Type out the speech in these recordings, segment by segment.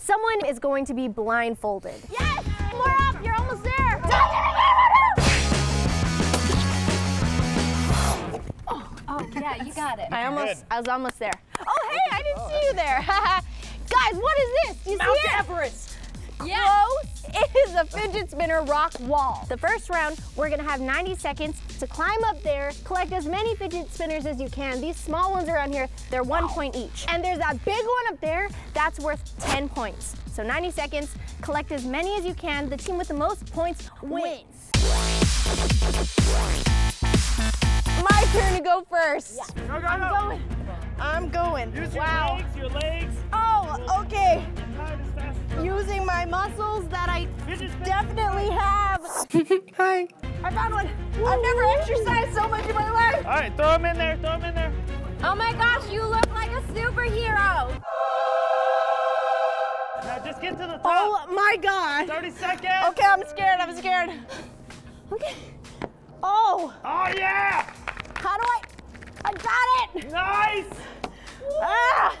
someone is going to be blindfolded. Yes! More up! You're almost there! Oh, yeah, you got it. I was almost there. Oh, hey, I didn't see you there. Guys, what is this? Do you Mount see it? Everest. Yeah. It is a fidget spinner rock wall. The first round, we're gonna have 90 seconds to climb up there, collect as many fidget spinners as you can. These small ones around here, they're 1 point each. And there's that big one up there, that's worth 10 points. So 90 seconds, collect as many as you can. The team with the most points wins. My turn to go first. Yeah. I'm going. Use your legs. Oh, okay. Using my muscles that I definitely have. Hi. I found one. I've never exercised so much in my life. All right, throw him in there, throw him in there. Oh my gosh, you look like a superhero. Now just get to the top. Oh my God. 30 seconds. Okay, I'm scared. Okay. Oh. Oh yeah. How do I got it. Nice. Ah.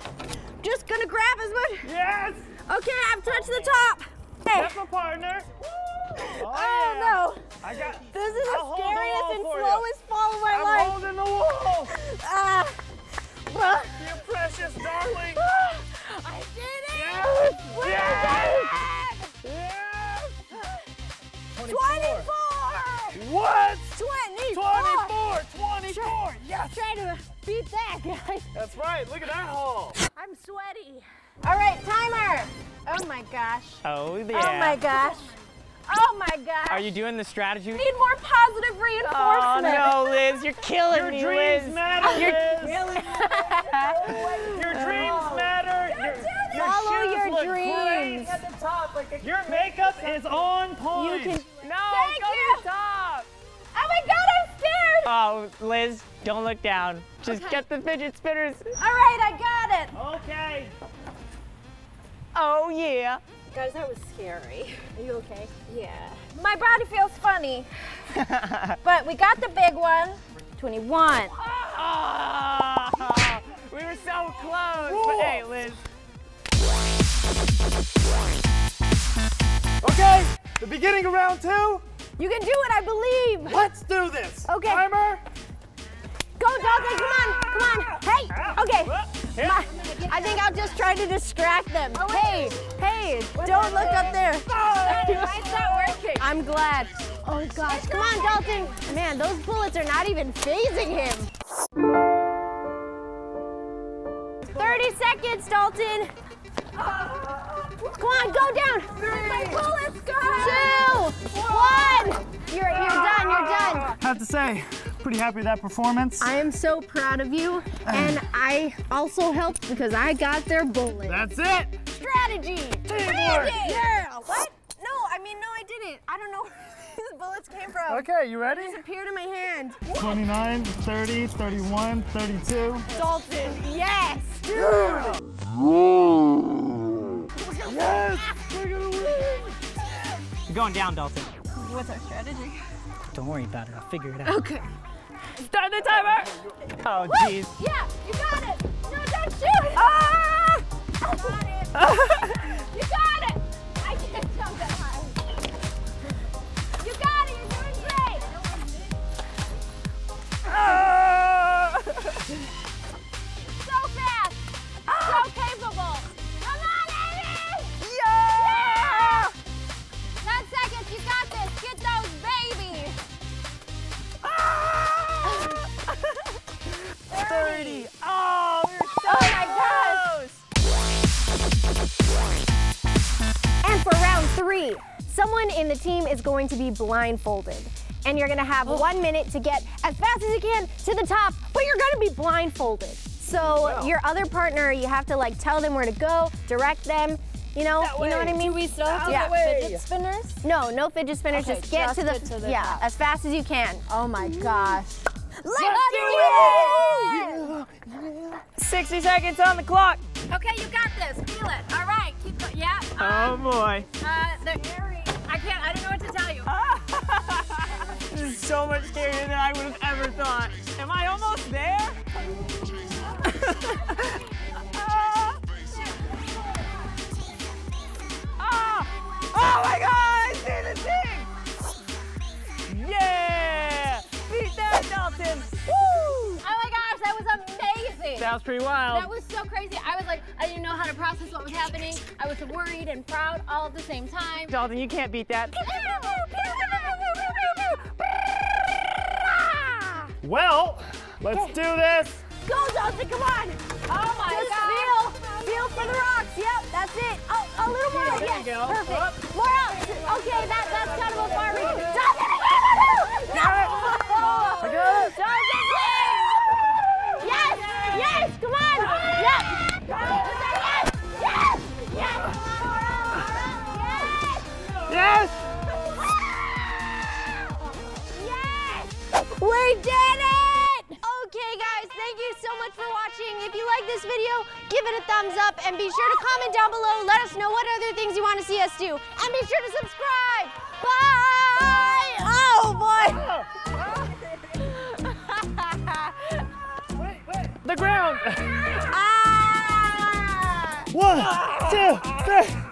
Just gonna grab as much. Yes. Okay, I've touched the top. Hey. Step a partner. Oh no. This is the I'll hold the scariest wall and for you. slowest fall of my I'm life. holding the wall. Ah. Well, You precious darling. I did it. Yes. We Yes. did it. Yes. 24. What? 24. 24. Yes. Try to beat that, guys. That's right. Look at that haul. I'm sweaty. All right, timer. Oh my gosh. Oh, yeah. Oh my gosh. Oh my gosh. Are you doing the strategy? Need more positive Oh, reinforcement. no, Liz. You're killing Your me, dreams Liz. matter, You're Liz. Your dreams matter. Your Follow shoes your look dreams. great. At the top, your makeup is on point. You can. No, Thank go you. to the top. Oh my God, I'm scared. Oh, Liz, don't look down. Just get the fidget spinners. All right, I got it. Okay. Oh, yeah. Guys, that was scary. Are you okay? Yeah. My body feels funny. But we got the big one. 21. Oh, we were so close. Whoa. But hey, Liz. Okay, the beginning of round 2. You can do it, I believe. Let's do this. Okay. Timer. Go, Dalton, come on. Hey, okay. Yeah. I think I'll just try to distract them. Hey, don't look up there. Why is that working? I'm glad. Oh gosh, come on, Dalton. Man, those bullets are not even phasing him. 30 seconds, Dalton. Come on, go down. My bullets go. 2, 1. You're done, you're done. I have to say, pretty happy with that performance. I am so proud of you, and I also helped because I got their bullet. That's it. Strategy. Teamwork. Yeah. What? No, I didn't. I don't know where these bullets came from. Okay, you ready? They appeared in my hand. 29, 30, 31, 32. Dalton, yes. Yes! We're gonna win! You're going down, Dalton. What's our strategy? Don't worry about it. I'll figure it out. Okay. Start the timer. Oh, jeez. Yeah, you got it. No, don't shoot. Ah! I got it. You got it. I can't jump that high. You got it. You're doing great. So fast. So capable. Come on, Amy. Yeah! 10 seconds, you got this. Get those babies. 30. Oh, we were so Oh my gosh. And for round 3, someone in the team is going to be blindfolded. And you're gonna have 1 minute to get as fast as you can to the top, but you're gonna be blindfolded. So your other partner, you have to like tell them where to go, direct them, you know what I mean? Do we still have to Yeah. get fidget spinners? No fidget spinners, Okay, just get to the top. as fast as you can. Oh my gosh. Let's do it! 60 seconds on the clock. Okay, you got this. Feel it. All right, keep going. Yeah. Oh, boy. I don't know what to tell you. This is so much scarier than I would have ever thought. Am I almost there? Oh my God, I see the thing! Yeah! Beat that, Dalton! Woo! Oh my gosh, that was amazing. That was pretty wild. That was so crazy. I was like, I didn't know how to process what was happening. I was worried and proud all at the same time. Dalton, you can't beat that. Well, let's do this. Go, Dalton, come on. Oh my Just gosh. feel for the rocks. Yep, that's it. Oh, a little more. There Yes, you go. perfect. More out. Okay, that's kind of a far reach. Dalton, Got it. I got it. Dalton, yes, yes, come on. Yep. Yes, yes, Yes. yes. We did it! Okay, guys, thank you so much for watching. If you like this video, give it a thumbs up and be sure to comment down below. Let us know what other things you want to see us do. And be sure to subscribe. Bye! Oh, boy! The ground. Ah! 1, 2, 3.